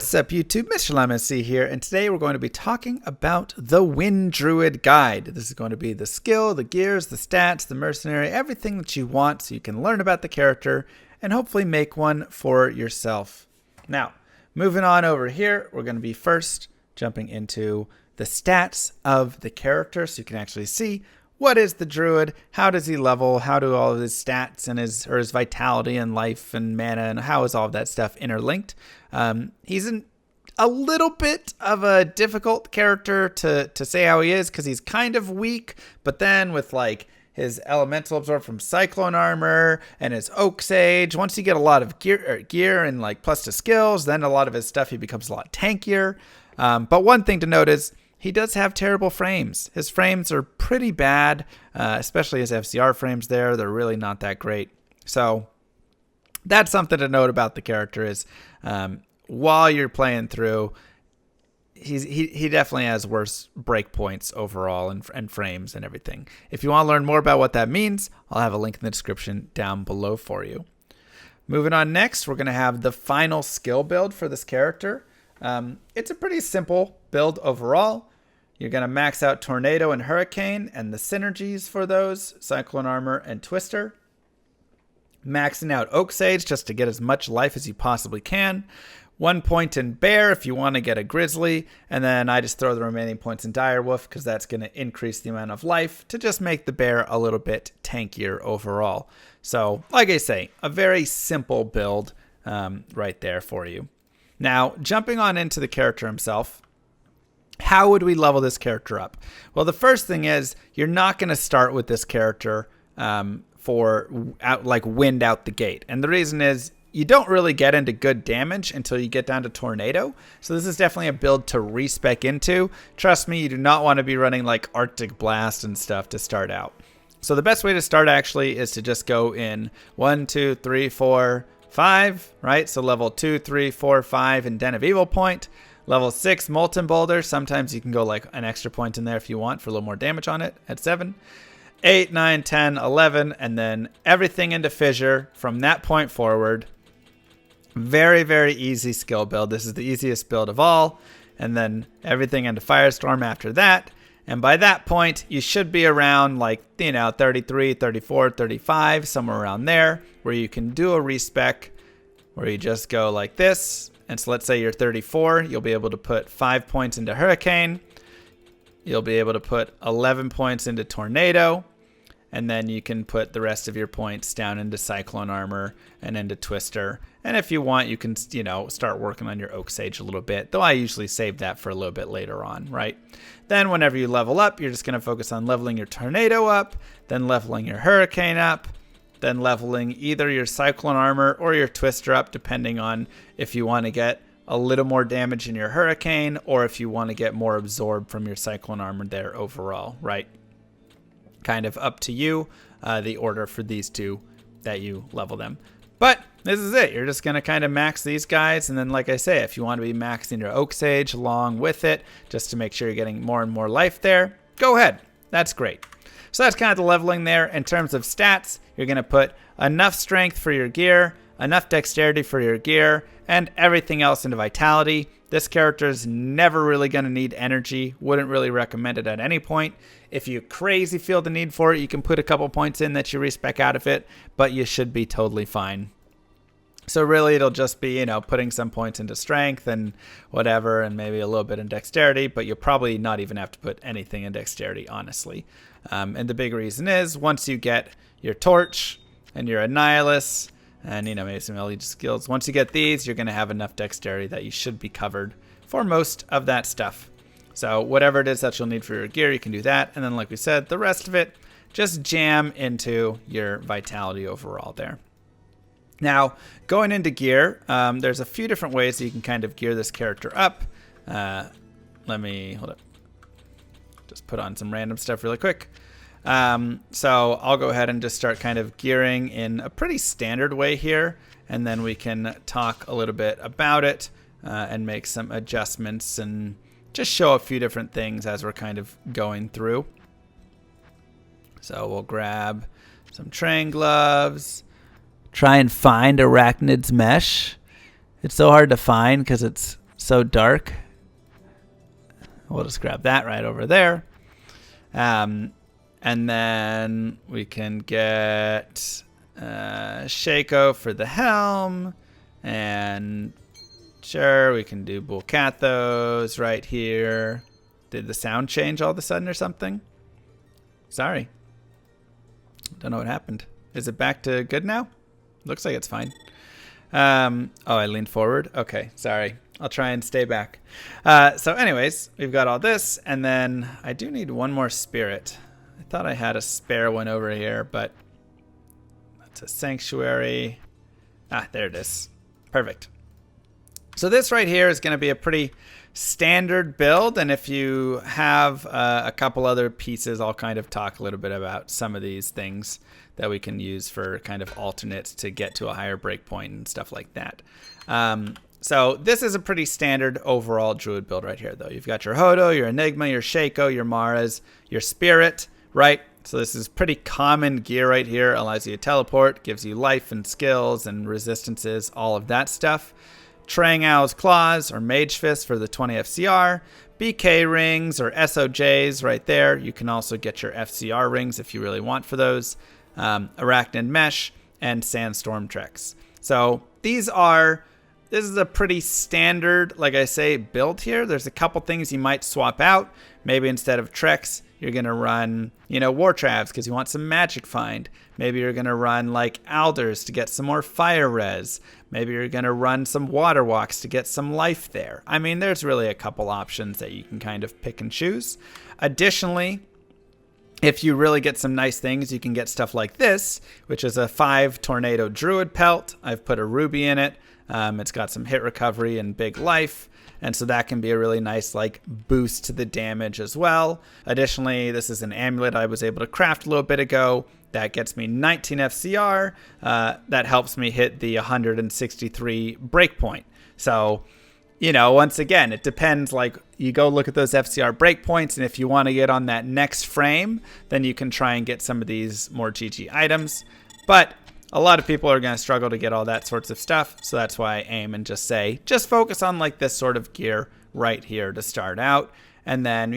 What's up, YouTube? Mr. Llama here, and today we're going to be talking about the Wind Druid Guide. This is going to be the skill, the gears, the stats, the mercenary, everything that you want so you can learn about the character and hopefully make one for yourself. Now, moving on over here, we're going to be first jumping into the stats of the character so you can actually see what is the druid, how does he level, how do all of his stats and his vitality and life and mana, and how is all of that stuff interlinked. He's a little bit of a difficult character to say how he is because he's kind of weak, but then with like his elemental absorb from cyclone armor and his oak sage, once you get a lot of gear and like plus to skills, then a lot of his stuff he becomes a lot tankier. But one thing to note is he does have terrible frames. His frames are pretty bad, especially his FCR frames there. They're really not that great. So that's something to note about the character is while you're playing through, he definitely has worse breakpoints overall and frames and everything. If you want to learn more about what that means, I'll have a link in the description down below for you. Moving on next, we're going to have the final skill build for this character. It's a pretty simple build overall. You're going to max out Tornado and Hurricane and the synergies for those, Cyclone Armor and Twister. Maxing out Oak Sage just to get as much life as you possibly can. 1 point in Bear if you want to get a Grizzly. And then I just throw the remaining points in Direwolf because that's going to increase the amount of life to just make the Bear a little bit tankier overall. So, like I say, a very simple build right there for you. Now, jumping on into the character himself, how would we level this character up? Well, the first thing is you're not going to start with this character like wind out the gate. And the reason is you don't really get into good damage until you get down to Tornado. So this is definitely a build to respec into. Trust me, you do not want to be running like Arctic Blast and stuff to start out. So the best way to start actually is to just go in 1, 2, 3, 4, 5, right? So level 2, 3, 4, 5 in Den of Evil point. Level 6, Molten Boulder. Sometimes you can go like an extra point in there if you want for a little more damage on it at 7. 8, 9, 10, 11, and then everything into Fissure from that point forward. Very, very easy skill build. This is the easiest build of all. And then everything into Firestorm after that. And by that point, you should be around like, 33, 34, 35, somewhere around there, where you can do a respec where you just go like this. And so let's say you're 34, you'll be able to put 5 points into Hurricane. You'll be able to put 11 points into Tornado. And then you can put the rest of your points down into Cyclone Armor and into Twister. And if you want, you can, start working on your Oak Sage a little bit. Though I usually save that for a little bit later on, right? Then whenever you level up, you're just going to focus on leveling your Tornado up, then leveling your Hurricane up, then leveling either your Cyclone Armor or your Twister up, depending on if you want to get a little more damage in your Hurricane or if you want to get more absorbed from your Cyclone Armor there overall, right? Kind of up to you, the order for these two that you level them. But this is it. You're just going to kind of max these guys. And then, like I say, if you want to be maxing your Oak Sage along with it, just to make sure you're getting more and more life there, go ahead. That's great. So that's kind of the leveling there. In terms of stats, you're going to put enough strength for your gear, enough dexterity for your gear, and everything else into vitality. This character is never really going to need energy. Wouldn't really recommend it at any point. If you crazy feel the need for it, you can put a couple points in that you respec out of it, but you should be totally fine. So really it'll just be, putting some points into strength and whatever, and maybe a little bit in dexterity, but you'll probably not even have to put anything in dexterity, honestly. And the big reason is once you get your Torch and your Annihilus, and, maybe some elite skills. Once you get these, you're going to have enough dexterity that you should be covered for most of that stuff. So whatever it is that you'll need for your gear, you can do that. And then, like we said, the rest of it, just jam into your vitality overall there. Now, going into gear, there's a few different ways that you can kind of gear this character up. Let me, hold up. Just put on some random stuff really quick. So I'll go ahead and just start kind of gearing in a pretty standard way here, and then we can talk a little bit about it and make some adjustments and just show a few different things as we're kind of going through. So we'll grab some train gloves, try and find Arachnid's mesh. It's so hard to find because it's so dark. We'll just grab that right over there. And then we can get Shaco for the helm. And sure, we can do Bulkathos right here. Did the sound change all of a sudden or something? Sorry. Don't know what happened. Is it back to good now? Looks like it's fine. Oh, I leaned forward. Okay, sorry. I'll try and stay back. So anyways, we've got all this, and then I do need one more spirit. I thought I had a spare one over here, but that's a sanctuary. Ah, there it is. Perfect. So this right here is going to be a pretty standard build, and if you have a couple other pieces, I'll kind of talk a little bit about some of these things that we can use for kind of alternates to get to a higher breakpoint and stuff like that. So this is a pretty standard overall druid build right here, though. You've got your Hodo, your Enigma, your Shaco, your Maras, your Spirit, right? So this is pretty common gear right here. Allows you to teleport, gives you life and skills and resistances, all of that stuff. Trang Owl's Claws or Mage Fist for the 20 FCR. BK rings or SOJs right there. You can also get your FCR rings if you really want for those. Arachnid Mesh and Sandstorm Treks. So this is a pretty standard, like I say, build here. There's a couple things you might swap out. Maybe instead of Treks, you're going to run, War Travs because you want some Magic Find. Maybe you're going to run like Alders to get some more Fire Res. Maybe you're going to run some Water Walks to get some life there. I mean, there's really a couple options that you can kind of pick and choose. Additionally, if you really get some nice things, you can get stuff like this, which is a 5 Tornado Druid Pelt. I've put a ruby in it. It's got some hit recovery and big life. And so that can be a really nice boost to the damage as well. Additionally, this is an amulet I was able to craft a little bit ago. That gets me 19 FCR. That helps me hit the 163 breakpoint. So, once again, it depends. You go look at those FCR breakpoints, and if you want to get on that next frame, then you can try and get some of these more GG items. But a lot of people are going to struggle to get all that sorts of stuff, so that's why I aim and just focus on this sort of gear right here to start out. And then,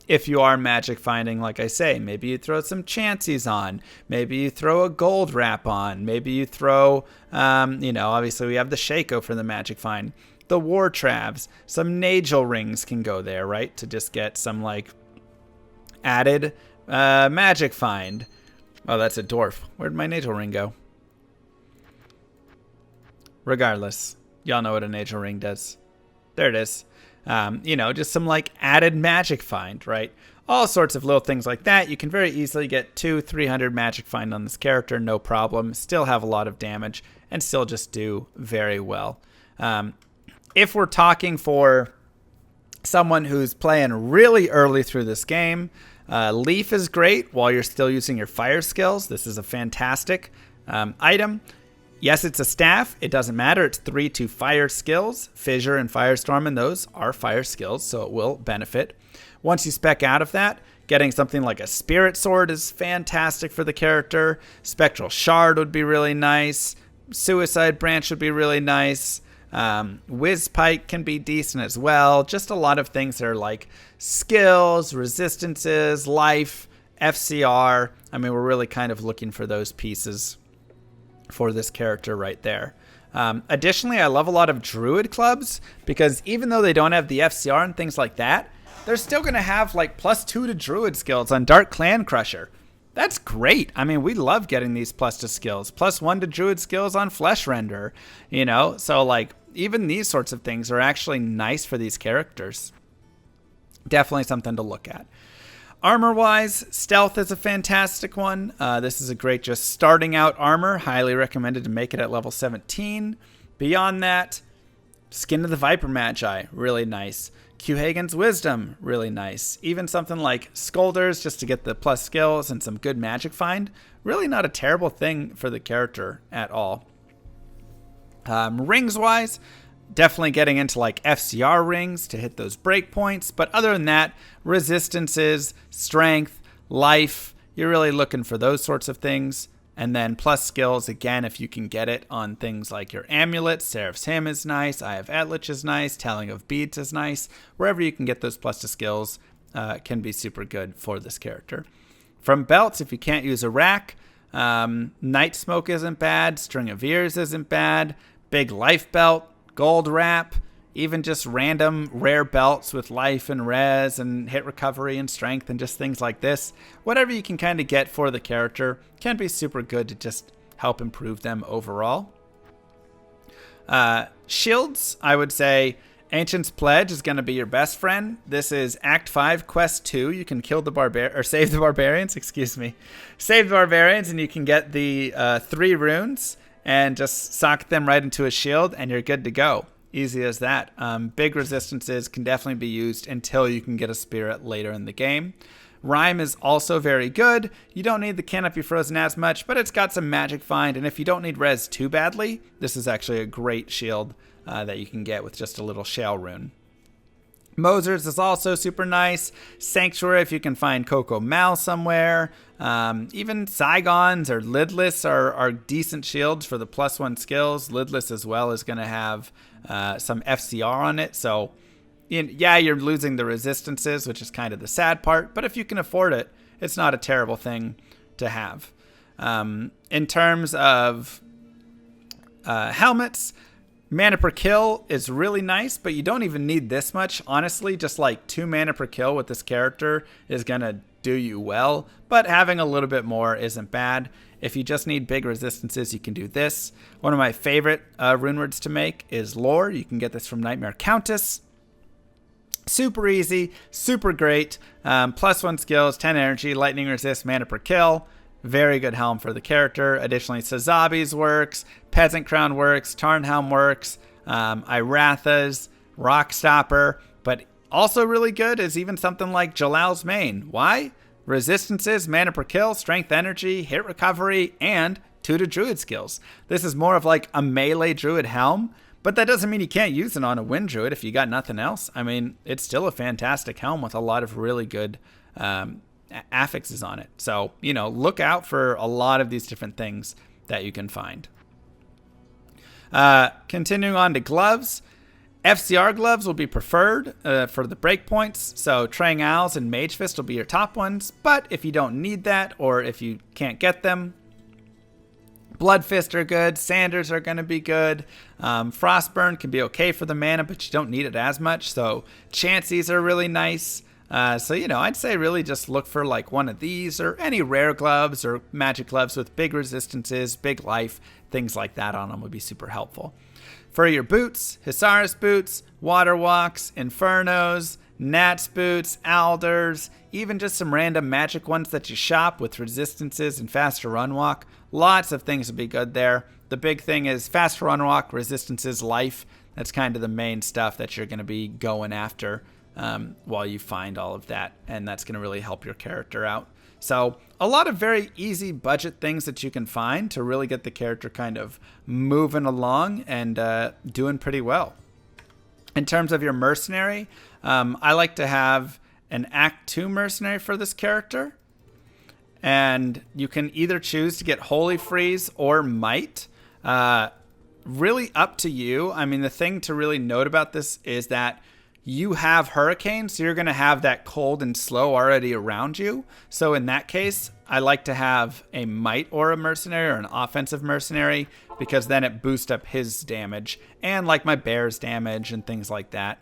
if you are magic finding, like I say, maybe you throw some chances on, maybe you throw a gold wrap on, maybe you throw, obviously we have the Shaco for the magic find, the War Travs, some Nagel rings can go there, right? To just get some added magic find. Oh, that's a dwarf. Where'd my Nagel ring go? Regardless, y'all know what a Nagel ring does. There it is. Just some added magic find, right? All sorts of little things like that. You can very easily get 200-300 magic find on this character, no problem. Still have a lot of damage and still just do very well. If we're talking for someone who's playing really early through this game, Leaf is great while you're still using your fire skills. This is a fantastic item. Yes, it's a staff. It doesn't matter. It's 3 fire skills. Fissure and Firestorm, and those are fire skills, so it will benefit. Once you spec out of that, getting something like a Spirit Sword is fantastic for the character. Spectral Shard would be really nice. Suicide Branch would be really nice. Whiz Pike can be decent as well. Just a lot of things that are skills, resistances, life, FCR. I mean, we're really kind of looking for those pieces for this character right there. Additionally, I love a lot of Druid clubs because even though they don't have the FCR and things like that, they're still going to have +2 to Druid skills on Dark Clan Crusher. That's great. I mean, we love getting these +2 skills. +1 to Druid skills on Flesh Render, So even these sorts of things are actually nice for these characters. Definitely something to look at. Armor-wise, Stealth is a fantastic one. This is a great just starting out armor. Highly recommended to make it at level 17. Beyond that, Skin of the Viper Magi, really nice. Q-Hagen's Wisdom, really nice. Even something like Scolders, just to get the plus skills and some good magic find. Really not a terrible thing for the character at all. Rings-wise, definitely getting into FCR rings to hit those breakpoints. But other than that, resistances, strength, life, you're really looking for those sorts of things. And then plus skills, again, if you can get it on things like your amulets. Seraph's Hymn is nice. Eye of Etlich is nice. Telling of Beads is nice. Wherever you can get those plus to skills can be super good for this character. From belts, if you can't use a rack, Night Smoke isn't bad. String of Ears isn't bad. Big life belt, gold wrap, even just random rare belts with life and res and hit recovery and strength and just things like this. Whatever you can kind of get for the character can be super good to just help improve them overall. Shields, I would say Ancient's Pledge is going to be your best friend. This is Act 5, Quest 2. You can kill the save the barbarians, excuse me. Save the barbarians and you can get the 3 runes and just sock them right into a shield and you're good to go. Easy as that. Big resistances can definitely be used until you can get a spirit later in the game. Rhyme is also very good. You don't need the Canopy Frozen as much, but it's got some magic find, and if you don't need res too badly, this is actually a great shield that you can get with just a little shell rune. Moser's is also super nice. Sanctuary, if you can find Coco Mal somewhere. Even Saigons or Lidless are decent shields for the +1 skills. Lidless as well is going to have some FCR on it. So, yeah, you're losing the resistances, which is kind of the sad part. But if you can afford it, it's not a terrible thing to have. In terms of helmets, mana per kill is really nice, but you don't even need this much. Honestly, just like 2 mana per kill with this character is going to do you well, but having a little bit more isn't bad. If you just need big resistances, you can do this. One of my favorite rune words to make is Lore. You can get this from Nightmare Countess. Super easy, super great. +1 skills, 10 energy, lightning resist, mana per kill. Very good helm for the character. Additionally, Sazabi's works, Peasant Crown works, Tarnhelm works, Iratha's, Rockstopper, but also really good is even something like Jalal's Mane. Why? Resistances, mana per kill, strength energy, hit recovery, and 2 to druid skills. This is more of like a melee druid helm, but that doesn't mean you can't use it on a wind druid if you got nothing else. I mean, it's still a fantastic helm with a lot of really good affixes on it. So, look out for a lot of these different things that you can find. Continuing on to gloves. FCR gloves will be preferred for the breakpoints. So Trang Owls and Mage Fist will be your top ones. But if you don't need that, or if you can't get them, Blood Fist are good. Sanders are going to be good. Frostburn can be okay for the mana, but you don't need it as much. So Chanseys are really nice. So, I'd say really just look for like one of these or any rare gloves or magic gloves with big resistances, big life, things like that on them would be super helpful. For your boots, Hisaris boots, Water Walks, Infernos, Nats boots, Alders, even just some random magic ones that you shop with resistances and faster run walk. Lots of things would be good there. The big thing is faster run walk, resistances, life. That's kind of the main stuff that you're going to be going after while you find all of that, and that's going to really help your character out. So a lot of very easy budget things that you can find to really get the character kind of moving along and doing pretty well. In terms of your mercenary, I like to have an Act 2 mercenary for this character, and you can either choose to get Holy Freeze or Might. Really up to you. I mean, the thing to really note about this is that you have Hurricane, so you're going to have that cold and slow already around you. So in that case, I like to have a Might or a Mercenary or an offensive Mercenary, because then it boosts up his damage and like my bear's damage and things like that.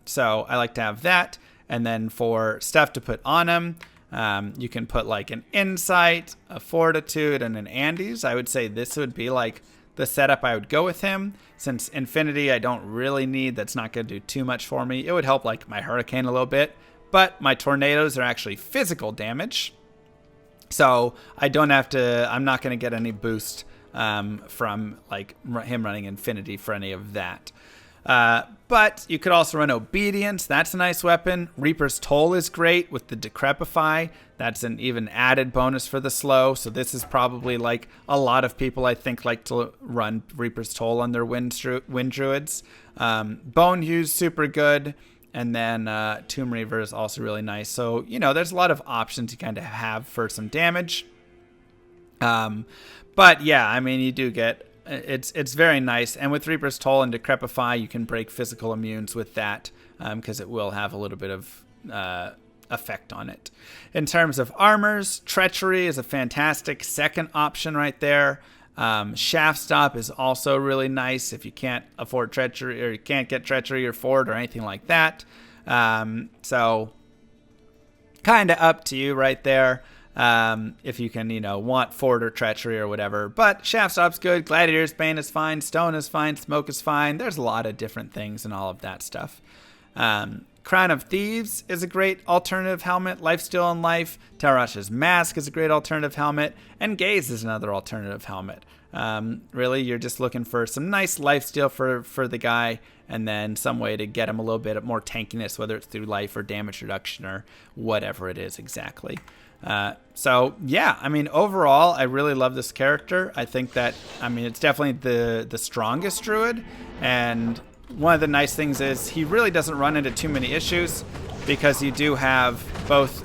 So I like to have that. And then for stuff to put on him, you can put like an Insight, a Fortitude, and an Andes. I would say this would be like the setup I would go with him. Since Infinity I don't really need, that's not going to do too much for me. It would help like my Hurricane a little bit, but my Tornadoes are actually physical damage, so I'm not going to get any boost from like him running Infinity for any of that. But you could also run Obedience. That's a nice weapon. Reaper's Toll is great with the Decrepify. That's an even added bonus for the slow. So this is probably like a lot of people I think like to run Reaper's Toll on their wind druids. Bone Hew's super good. And then Tomb Reaver is also really nice. So, there's a lot of options you kind of have for some damage. But yeah, I mean, you do get it's very nice. And with Reaper's Toll and Decrepify, you can break physical immunes with that because it will have a little bit of effect on it. In terms of armors, Treachery is a fantastic second option right there. Shaft Stop is also really nice if you can't afford Treachery, or you can't get Treachery or Ford or anything like that. So kind of up to you right there. If you can, want Ford or Treachery or whatever. But Shaft Stop's good. Gladiator's Bane is fine. Stone is fine. Smoke is fine. There's a lot of different things and all of that stuff. Crown of Thieves is a great alternative helmet. Lifesteal and Life. Tarash's Mask is a great alternative helmet. And Gaze is another alternative helmet. Really, you're just looking for some nice lifesteal for the guy, and then some way to get him a little bit more tankiness, whether it's through life or damage reduction or whatever it is exactly. So yeah, I mean, overall, I really love this character. I think that, it's definitely the strongest druid, and one of the nice things is he really doesn't run into too many issues because you do have both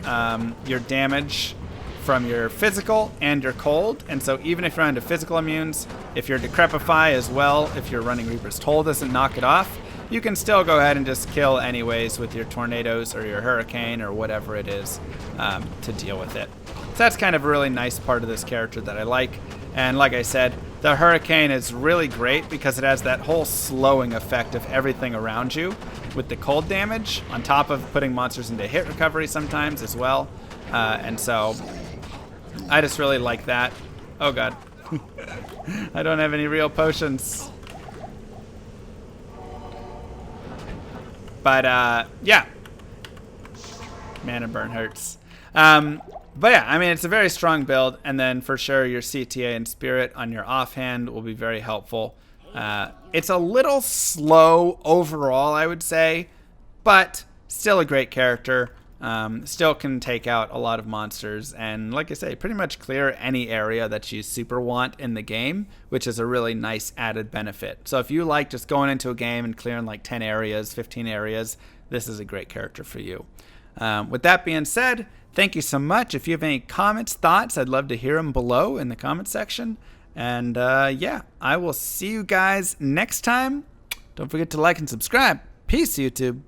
your damage from your physical and your cold, and so even if you run into physical immunes, if your Decrepify as well, if you're running Reaper's Toll doesn't knock it off, you can still go ahead and just kill anyways with your tornadoes or your hurricane or whatever it is to deal with it. So that's kind of a really nice part of this character that I like. And like I said, the hurricane is really great because it has that whole slowing effect of everything around you with the cold damage, on top of putting monsters into hit recovery sometimes as well. And so I just really like that. Oh god. I don't have any real potions. But yeah, mana burn hurts. But yeah, it's a very strong build, and then for sure your CTA and Spirit on your offhand will be very helpful. It's a little slow overall, I would say, but still a great character. Still can take out a lot of monsters, and like I say, pretty much clear any area that you super want in the game, which is a really nice added benefit. So if you like just going into a game and clearing like 10 areas, 15 areas, this is a great character for you. With that being said, thank you so much. If you have any comments, thoughts, I'd love to hear them below in the comment section. And yeah, I will see you guys next time. Don't forget to like and subscribe. Peace, YouTube.